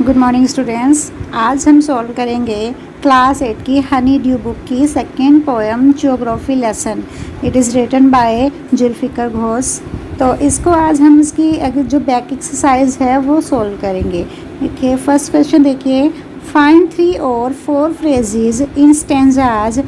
Good morning students. आज हम solve करेंगे क्लास 8 की हनी ड्यू बुक की second poem geography lesson. It is written by Zulfikar Ghose. तो इसको आज हम इसकी जो बैक एक्सरसाइज है वो सॉल्व करेंगे। देखिए फर्स्ट क्वेश्चन देखिए, फाइंड 3 और 4 phrases in stanzas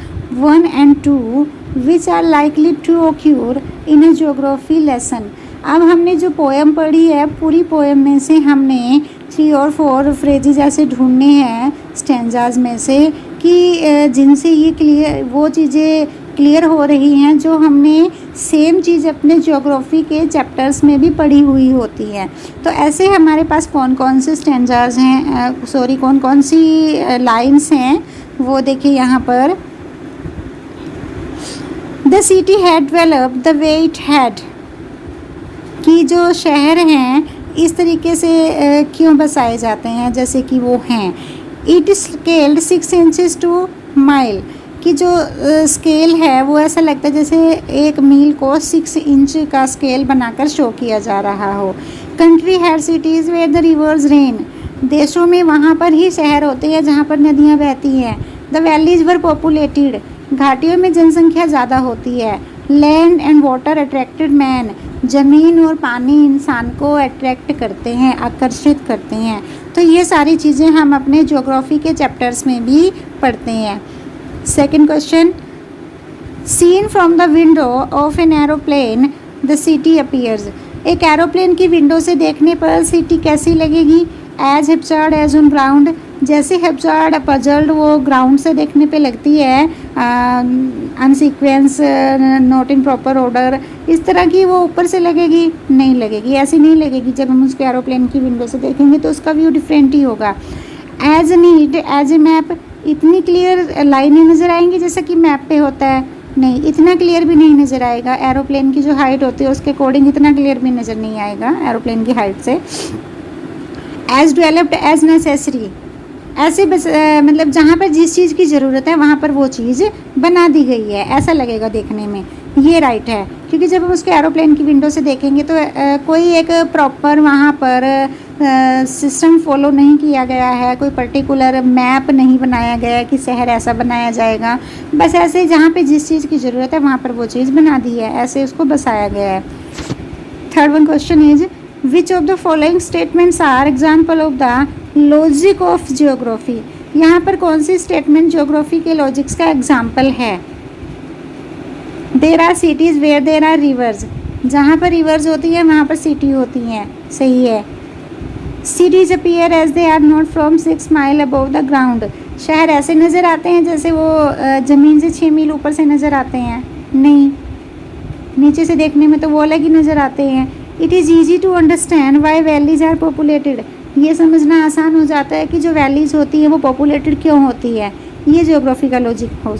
1 and 2 which are likely to occur in a geography lesson। अब हमने जो पोएम पढ़ी है पूरी पोएम में से हमने 3 और 4 फ्रेजेज ऐसे ढूंढने हैं स्टेंजाज में से कि जिनसे ये वो चीज़ें क्लियर हो रही हैं जो हमने सेम चीज़ अपने ज्योग्राफी के चैप्टर्स में भी पढ़ी हुई होती हैं। तो ऐसे हमारे पास कौन कौन से स्टेंजाज हैं, कौन कौन सी लाइन्स हैं वो देखिए यहाँ पर। The city had developed the way it had, कि जो शहर हैं इस तरीके से क्यों बसाए जाते हैं जैसे कि वो हैं। It scaled 6 inches to mile, कि जो स्केल है वो ऐसा लगता है जैसे 1 मील को 6 इंच का स्केल बनाकर शो किया जा रहा हो। Country had cities where the rivers ran, देशों में वहाँ पर ही शहर होते हैं जहाँ पर नदियाँ बहती हैं। द वैलीज वर पॉपुलेटेड, घाटियों में जनसंख्या ज़्यादा होती है। Land and water attracted man, ज़मीन और पानी इंसान को अट्रैक्ट करते हैं, आकर्षित करते हैं। तो ये सारी चीज़ें हम अपने ज्योग्राफी के चैप्टर्स में भी पढ़ते हैं। Second question, seen from the window of an aeroplane the city appears, एक एरोप्लेन की विंडो से देखने पर सिटी कैसी लगेगी। As haphazard as on ground, जैसे हेप्चार्ड पजल्ड वो ग्राउंड से देखने पे लगती है, अनसीक्वेंस, नॉट इन प्रॉपर ऑर्डर, इस तरह की वो ऊपर से लगेगी, नहीं लगेगी, ऐसी नहीं लगेगी। जब हम उसके एरोप्लेन की विंडो से देखेंगे तो उसका व्यू डिफरेंट ही होगा। As neat as a map, इतनी क्लियर लाइनें नज़र आएंगी जैसा कि मैप पे होता है, नहीं इतना क्लियर भी नहीं नज़र आएगा। एरोप्लेन की जो हाइट होती है उसके अकॉर्डिंग इतना क्लियर भी नज़र नहीं आएगा एरोप्लेन की हाइट से। एज डेवलप्ड एज नेसेसरी, ऐसे बस मतलब जहाँ पर जिस चीज़ की ज़रूरत है वहाँ पर वो चीज़ बना दी गई है, ऐसा लगेगा देखने में। ये राइट है, क्योंकि जब हम उसके एरोप्लेन की विंडो से देखेंगे तो कोई एक प्रॉपर वहाँ पर सिस्टम फॉलो नहीं किया गया है, कोई पर्टिकुलर मैप नहीं बनाया गया है कि शहर ऐसा बनाया जाएगा। बस ऐसे जहाँ पे जिस चीज़ की ज़रूरत है वहाँ पर वो चीज़ बना दी है, ऐसे उसको बसाया गया है। Third one question is, which of the following statements are example of the logic of geography, यहाँ पर कौन सी स्टेटमेंट जियोग्राफी के लॉजिक्स का एग्जाम्पल है। There are cities where there are rivers, जहाँ पर रिवर्स होती है वहाँ पर सिटी होती हैं, सही है। Cities appear as they are not from 6 mile above the ground, शहर ऐसे नज़र आते हैं जैसे वो ज़मीन से 6 मील ऊपर से नज़र आते हैं, नहीं, नीचे से देखने में तो वो अलग ही नज़र आते हैं। It is easy to understand why valleys are populated, ये समझना आसान हो जाता है कि जो वैलीज होती है वो पॉपुलेटेड क्यों होती है, ये ज्योग्राफी का लॉजिक हो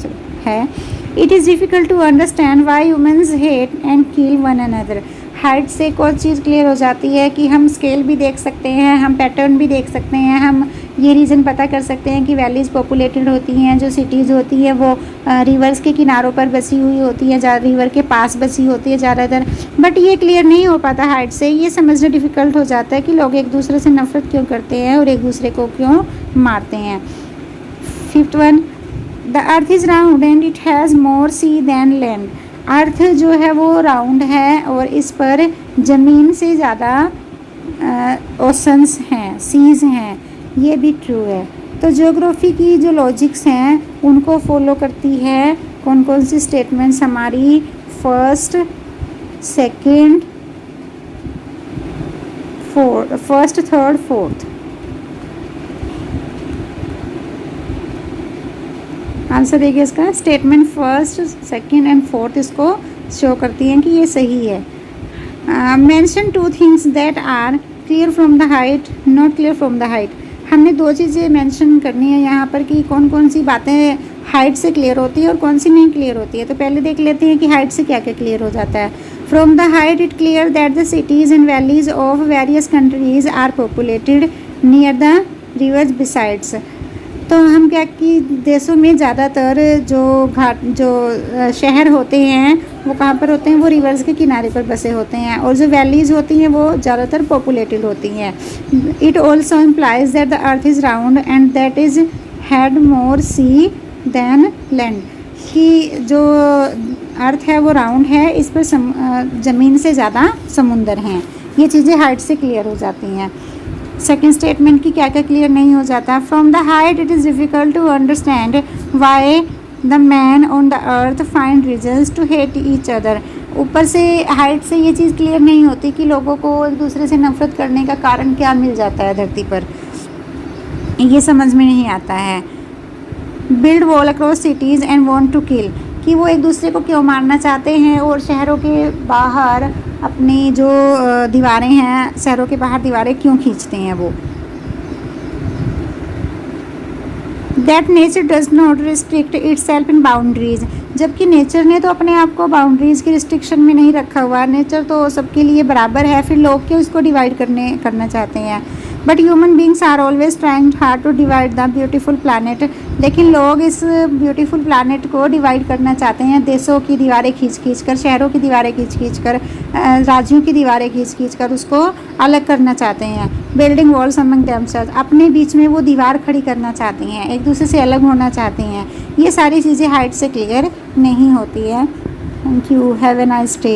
है। It is difficult to understand why humans hate and kill one another, height से कोई चीज़ क्लियर हो जाती है कि हम स्केल भी देख सकते हैं, हम पैटर्न भी देख सकते हैं, हम ये रीज़न पता कर सकते हैं कि वैलीज़ पॉपुलेटेड होती हैं, जो सिटीज़ होती हैं वो रिवर्स के किनारों पर बसी हुई होती हैं, रिवर के पास बसी होती है ज़्यादातर। बट ये क्लियर नहीं हो पाता हाइट से, ये समझना डिफ़िकल्ट हो जाता है कि लोग एक दूसरे से नफरत क्यों करते हैं और एक दूसरे को क्यों मारते हैं। Fifth one, the earth is round and it has more sea than land, earth जो है वो राउंड है और इस पर ज़मीन से ज़्यादा ओशंस हैं, सीज़ हैं, ये भी ट्रू है। तो ज्योग्राफी की जो लॉजिक्स हैं उनको फॉलो करती है कौन कौन सी स्टेटमेंट्स हमारी, first, second, third, fourth. Answer देखिए इसका, statement first, second and fourth इसको शो करती हैं कि ये सही है। Mention 2 things that are clear from the height, not clear from the height, हमने 2 चीज़ें मेंशन करनी है यहाँ पर कि कौन कौन सी बातें हाइट से क्लियर होती है और कौन सी नहीं क्लियर होती है। तो पहले देख लेते हैं कि हाइट से क्या क्या क्लियर हो जाता है। From the height it clear that the cities and valleys of various countries are populated near the rivers besides, तो हम क्या कि देशों में ज़्यादातर जो शहर होते हैं वो कहाँ पर होते हैं, वो रिवर्स के किनारे पर बसे होते हैं, और जो वैलीज़ होती हैं वो ज़्यादातर पॉपुलेटेड होती हैं। It also implies that the earth is round and that is had more sea than land, कि जो अर्थ है वो राउंड है, इस पर ज़मीन से ज़्यादा समुंदर हैं। ये चीज़ें हाइट से क्लियर हो जाती हैं। सेकेंड स्टेटमेंट की क्या क्या क्लियर नहीं हो जाता। From the height it is difficult to understand why the man on the earth find reasons to hate each other. ऊपर से हाइट से ये चीज़ क्लियर नहीं होती कि लोगों को एक दूसरे से नफरत करने का कारण क्या मिल जाता है धरती पर, ये समझ में नहीं आता है। Build wall across cities and want to kill, कि वो एक दूसरे को क्यों मारना चाहते हैं, और शहरों के बाहर अपनी जो दीवारें हैं, शहरों के बाहर दीवारें क्यों खींचते हैं वो। That nature does not restrict itself in boundaries, जबकि नेचर ने तो अपने आप को बाउंड्रीज़ की रिस्ट्रिक्शन में नहीं रखा हुआ। नेचर तो सबके लिए बराबर है, फिर लोग क्यों इसको डिवाइड करना चाहते हैं। But human beings are always trying hard to divide the beautiful planet, लेकिन लोग इस ब्यूटीफुल प्लानट को डिवाइड करना चाहते हैं, देशों की दीवारें खींच कर, शहरों की दीवारें खींच कर, राज्यों की दीवारें खींच कर उसको अलग करना चाहते हैं। बिल्डिंग वॉल्स अमंग देमसेल्व्स, अपने बीच में वो दीवार खड़ी करना चाहते हैं, एक दूसरे से अलग होना चाहते हैं। ये सारी चीज़ें हाइट से क्लियर नहीं होती है। Thank you, have a nice day.